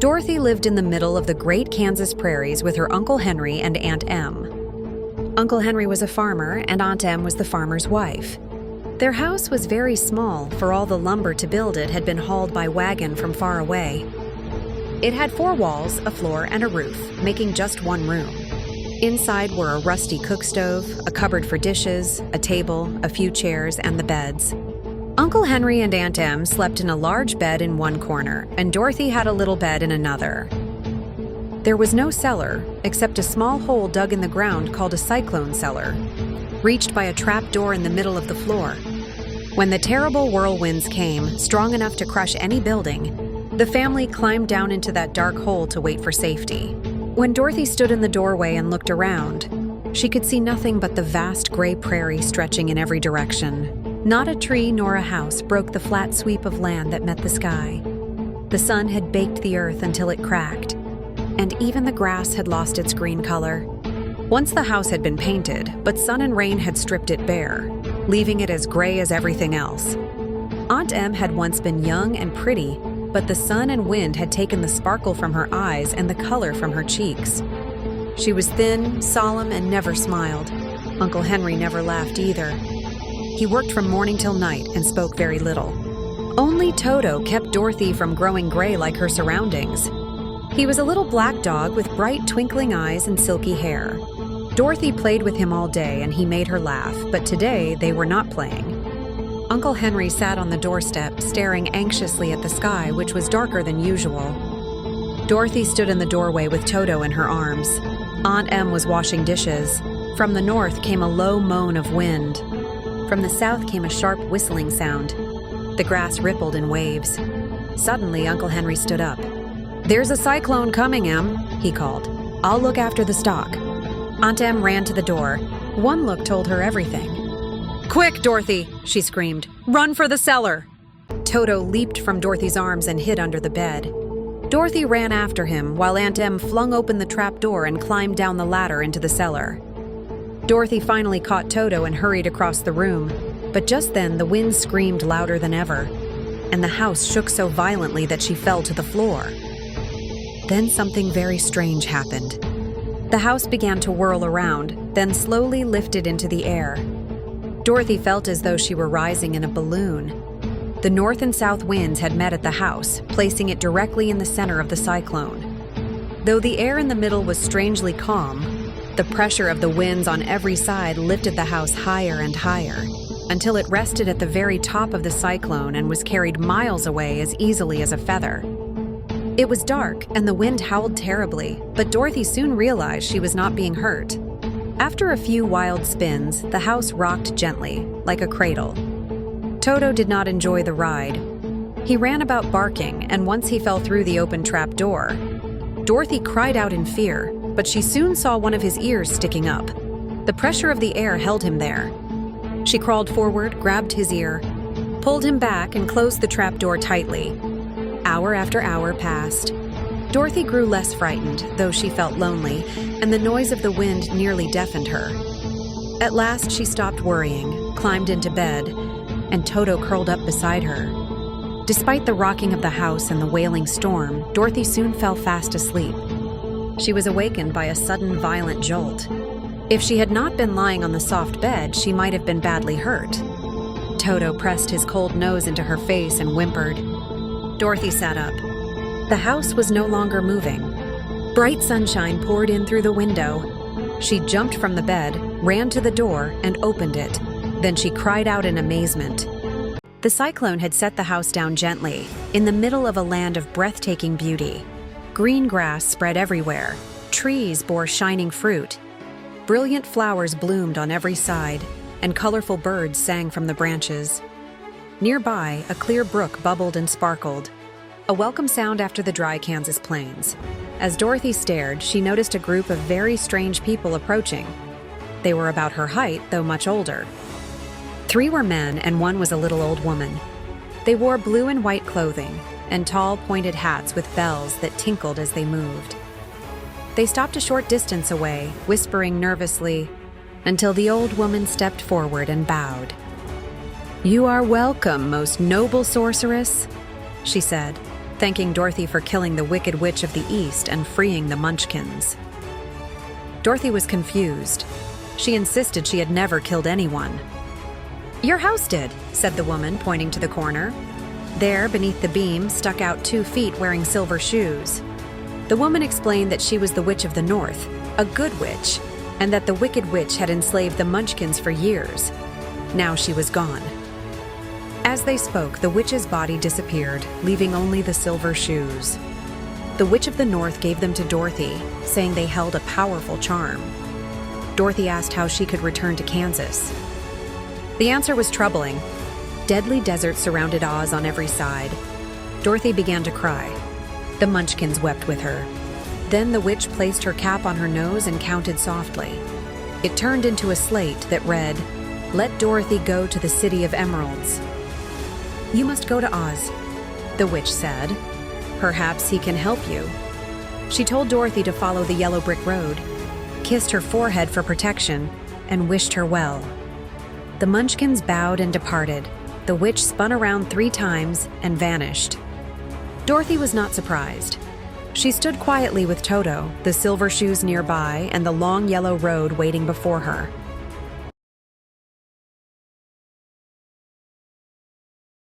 Dorothy lived in the middle of the great Kansas prairies with her Uncle Henry and Aunt Em. Uncle Henry was a farmer, and Aunt Em was the farmer's wife. Their house was very small, for all the lumber to build it had been hauled by wagon from far away. It had 4 walls, a floor, and a roof, making just one room. Inside were a rusty cook stove, a cupboard for dishes, a table, a few chairs, and the beds. Uncle Henry and Aunt Em slept in a large bed in one corner, and Dorothy had a little bed in another. There was no cellar, except a small hole dug in the ground called a cyclone cellar, reached by a trap door in the middle of the floor. When the terrible whirlwinds came, strong enough to crush any building, the family climbed down into that dark hole to wait for safety. When Dorothy stood in the doorway and looked around, she could see nothing but the vast gray prairie stretching in every direction. Not a tree nor a house broke the flat sweep of land that met the sky. The sun had baked the earth until it cracked, and even the grass had lost its green color. Once the house had been painted, but sun and rain had stripped it bare, leaving it as gray as everything else. Aunt Em had once been young and pretty, but the sun and wind had taken the sparkle from her eyes and the color from her cheeks. She was thin, solemn, and never smiled. Uncle Henry never laughed either. He worked from morning till night and spoke very little. Only Toto kept Dorothy from growing gray like her surroundings. He was a little black dog with bright twinkling eyes and silky hair. Dorothy played with him all day and he made her laugh, but today they were not playing. Uncle Henry sat on the doorstep, staring anxiously at the sky, which was darker than usual. Dorothy stood in the doorway with Toto in her arms. Aunt Em was washing dishes. From the north came a low moan of wind. From the south came a sharp whistling sound. The grass rippled in waves. Suddenly, Uncle Henry stood up. "There's a cyclone coming, Em," he called. "I'll look after the stock." Aunt Em ran to the door. One look told her everything. "Quick, Dorothy!" she screamed. "Run for the cellar!" Toto leaped from Dorothy's arms and hid under the bed. Dorothy ran after him, while Aunt Em flung open the trap door and climbed down the ladder into the cellar. Dorothy finally caught Toto and hurried across the room, but just then the wind screamed louder than ever, and the house shook so violently that she fell to the floor. Then something very strange happened. The house began to whirl around, then slowly lifted into the air. Dorothy felt as though she were rising in a balloon. The north and south winds had met at the house, placing it directly in the center of the cyclone. Though the air in the middle was strangely calm, the pressure of the winds on every side lifted the house higher and higher, until it rested at the very top of the cyclone and was carried miles away as easily as a feather. It was dark, and the wind howled terribly, but Dorothy soon realized she was not being hurt. After a few wild spins, the house rocked gently, like a cradle. Toto did not enjoy the ride. He ran about barking, and once he fell through the open trap door. Dorothy cried out in fear, but she soon saw one of his ears sticking up. The pressure of the air held him there. She crawled forward, grabbed his ear, pulled him back, and closed the trap door tightly. Hour after hour passed. Dorothy grew less frightened, though she felt lonely, and the noise of the wind nearly deafened her. At last she stopped worrying, climbed into bed, and Toto curled up beside her. Despite the rocking of the house and the wailing storm, Dorothy soon fell fast asleep. She was awakened by a sudden violent jolt. If she had not been lying on the soft bed, she might have been badly hurt. Toto pressed his cold nose into her face and whimpered. Dorothy sat up. The house was no longer moving. Bright sunshine poured in through the window. She jumped from the bed, ran to the door, and opened it. Then she cried out in amazement. The cyclone had set the house down gently, in the middle of a land of breathtaking beauty. Green grass spread everywhere. Trees bore shining fruit. Brilliant flowers bloomed on every side, and colorful birds sang from the branches. Nearby, a clear brook bubbled and sparkled, a welcome sound after the dry Kansas plains. As Dorothy stared, she noticed a group of very strange people approaching. They were about her height, though much older. 3 were men, and 1 was a little old woman. They wore blue and white clothing, and tall, pointed hats with bells that tinkled as they moved. They stopped a short distance away, whispering nervously, until the old woman stepped forward and bowed. "You are welcome, most noble sorceress," she said. thanking Dorothy for killing the Wicked Witch of the East and freeing the Munchkins. Dorothy was confused. She insisted she had never killed anyone. "Your house did," said the woman, pointing to the corner. There, beneath the beam, stuck out 2 feet wearing silver shoes. The woman explained that she was the Witch of the North, a good witch, and that the Wicked Witch had enslaved the Munchkins for years. Now she was gone. As they spoke, the witch's body disappeared, leaving only the silver shoes. The Witch of the North gave them to Dorothy, saying they held a powerful charm. Dorothy asked how she could return to Kansas. The answer was troubling. Deadly desert surrounded Oz on every side. Dorothy began to cry. The Munchkins wept with her. Then the witch placed her cap on her nose and counted softly. It turned into a slate that read, "Let Dorothy go to the City of Emeralds." "You must go to Oz," the witch said. "Perhaps he can help you." She told Dorothy to follow the yellow brick road, kissed her forehead for protection, and wished her well. The Munchkins bowed and departed. The witch spun around 3 times and vanished. Dorothy was not surprised. She stood quietly with Toto, the silver shoes nearby, and the long yellow road waiting before her.